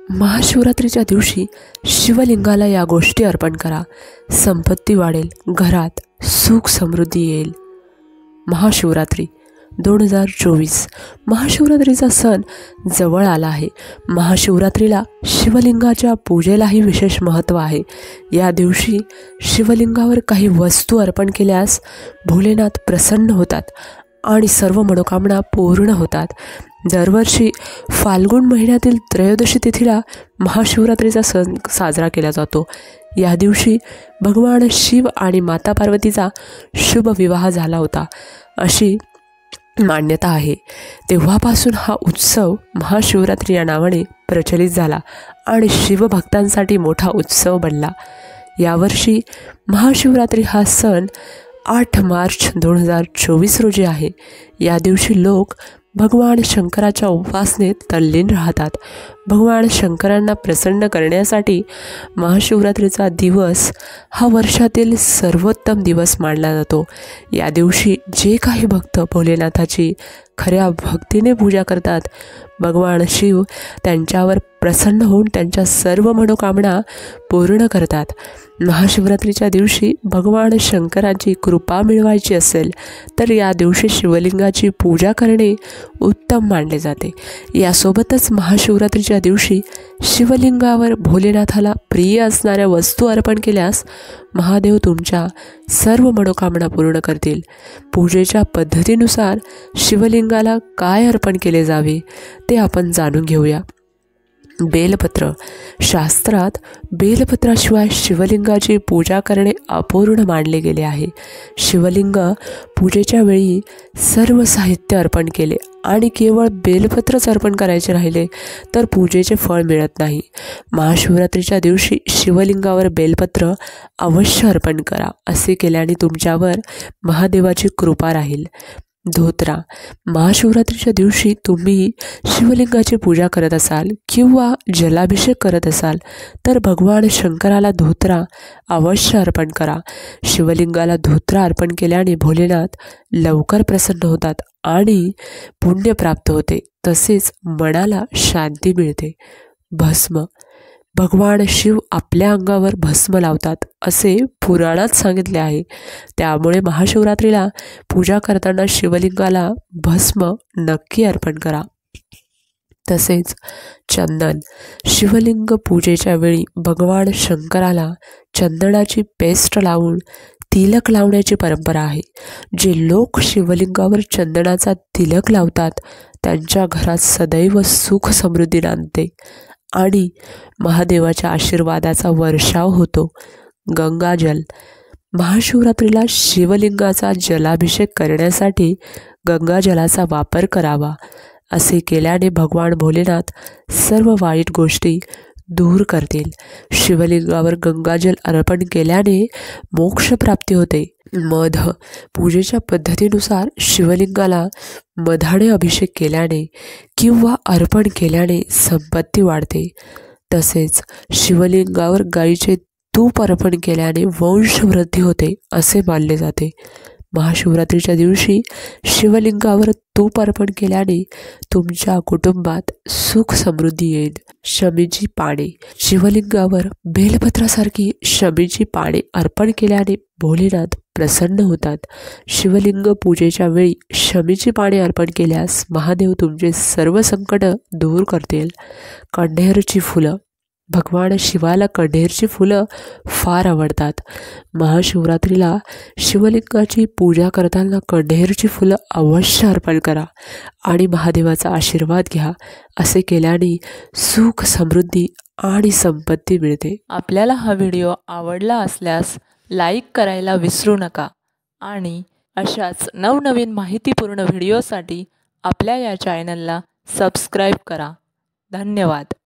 महाशिवरात्रीच्या दिवशी शिवलिंगाला या गोष्टी अर्पण करा. संपत्ती वाढेल, घरात सुख समृद्धी येईल. महाशिवरात्री 2024 महाशिवरात्रीचा सण जवळ आला आहे. महाशिवरात्रीला शिवलिंगाच्या पूजेलाही विशेष महत्त्व आहे. या दिवशी शिवलिंगावर काही वस्तू अर्पण केल्यास भोलेनाथ प्रसन्न होतात आणि सर्व मनोकामना पूर्ण होतात. दरवर्षी फाल्गुन महिन्यातील त्रयोदशी तिथीला महाशिवरात्रीचा सण साजरा केला जातो. या दिवशी भगवान शिव आणि माता पार्वतीचा शुभ विवाह झाला होता अशी मान्यता आहे. तेव्हापासून हा उत्सव महाशिवरात्री या नावाने प्रचलित झाला आणि शिवभक्तांसाठी मोठा उत्सव बनला. यावर्षी महाशिवरात्री हा सण 8 मार्च 2024 रोजी आहे. या दिवशी लोक भगवान शंकराच्या उपासनेत तल्लीन राहतात. भगवान शंकरांना प्रसन्न करण्यासाठी महाशिवरात्रीचा दिवस हा वर्षातील सर्वोत्तम दिवस मानला जातो. या दिवशी जे काही भक्त भोलेनाथाची खऱ्या भक्तीने पूजा करतात, भगवान शिव त्यांच्यावर प्रसन्न होऊन त्यांच्या सर्व मनोकामना पूर्ण करतात. महाशिवरात्रीच्या दिवशी भगवान शंकरांची कृपा मिळवायची असेल तर या दिवशी शिवलिंगाची पूजा करणे उत्तम मानले जाते. यासोबतच महाशिवरात्रीच्या दिवशी शिवलिंगावर भोलेनाथाला प्रिय असणाऱ्या वस्तू अर्पण केल्यास महादेव तुमच्या सर्व मनोकामना पूर्ण करतील. पूजेच्या पद्धतीनुसार शिवलिंगाला काय अर्पण केले जावे ते आपण जाणून घेऊया. बेलपत्र. शास्त्रात बेलपत्राशिवाय शिवलिंगाची पूजा करणे अपूर्ण मानले गेले आहे. शिवलिंग पूजेच्या वेळी सर्व साहित्य अर्पण केले आणि केवळ बेलपत्रच अर्पण करायचे राहिले तर पूजेचे फळ मिळत नाही. महाशिवरात्रीच्या दिवशी शिवलिंगावर बेलपत्र अवश्य अर्पण करा. असे केल्याने तुमच्यावर महादेवाची कृपा राहील. धोत्रा. महाशिवरात्रीच्या दिवशी तुम्ही शिवलिंगाची पूजा करत असाल किंवा जलाभिषेक करत असाल तर भगवान शंकराला धोत्रा अवश्य अर्पण करा. शिवलिंगाला धोत्रा अर्पण केल्याने भोलेनाथ लवकर प्रसन्न होतात आणि पुण्य प्राप्त होते, तसेच मनाला शांती मिळते. भस्म. भगवान शिव आपल्या अंगावर भस्म लावतात असे पुराणात सांगितले आहे. त्यामुळे महाशिवरात्रीला पूजा करताना शिवलिंगाला भस्म नक्की अर्पण करा. तसेच चंदन. शिवलिंग पूजेच्या वेळी भगवान शंकराला चंदनाची पेस्ट लावून तिलक लावण्याची परंपरा आहे. जे लोक शिवलिंगावर चंदनाचा तिलक लावतात त्यांच्या घरात सदैव सुख समृद्धी नांदते आणि महादेवाच्या आशीर्वादाचा वर्षाव होतो. गंगाजल. महाशिवरात्रीला शिवलिंगाचा जलाभिषेक करण्यासाठी गंगाजलाचा वापर करावा. असे केल्याने भगवान भोलेनाथ सर्व वाईट गोष्टी दूर करतील. शिवलिंगावर गंगाजल अर्पण केल्याने मोक्षप्राप्ती होते. मध. पूजेच्या पद्धतीनुसार शिवलिंगाला मधाने अभिषेक केल्याने किंवा अर्पण केल्याने संपत्ती वाढते. तसेच शिवलिंगावर गाईचे तूप अर्पण केल्याने वंशवृद्धी होते असे मानले जाते. महाशिवरात्रीच्या दिवशी शिवलिंगावर तूप अर्पण केल्याने तुमच्या कुटुंबात सुख समृद्धी येईल. शमीची पाने. शिवलिंगावर बेलपत्रासारखी शमीची पाने अर्पण केल्याने भोलेनाथ प्रसन्न होतात. शिवलिंग पूजेच्या वेळी शमीची पाने अर्पण केल्यास महादेव तुमचे सर्व संकट दूर करतील. कण्हेरची फुलं. भगवान शिवाला कण्हेरची फुलं फार आवडतात. महाशिवरात्रीला शिवलिंगाची पूजा करताना कण्हेरची फुलं अवश्य अर्पण करा आणि महादेवाचा आशीर्वाद घ्या. असे केल्याने सुख समृद्धी आणि संपत्ती मिळते. आपल्याला हा व्हिडिओ आवडला असल्यास लाईक करायला विसरू नका आणि अशाच नवनवीन माहितीपूर्ण व्हिडिओसाठी आपल्या या चॅनलला सबस्क्राईब करा. धन्यवाद.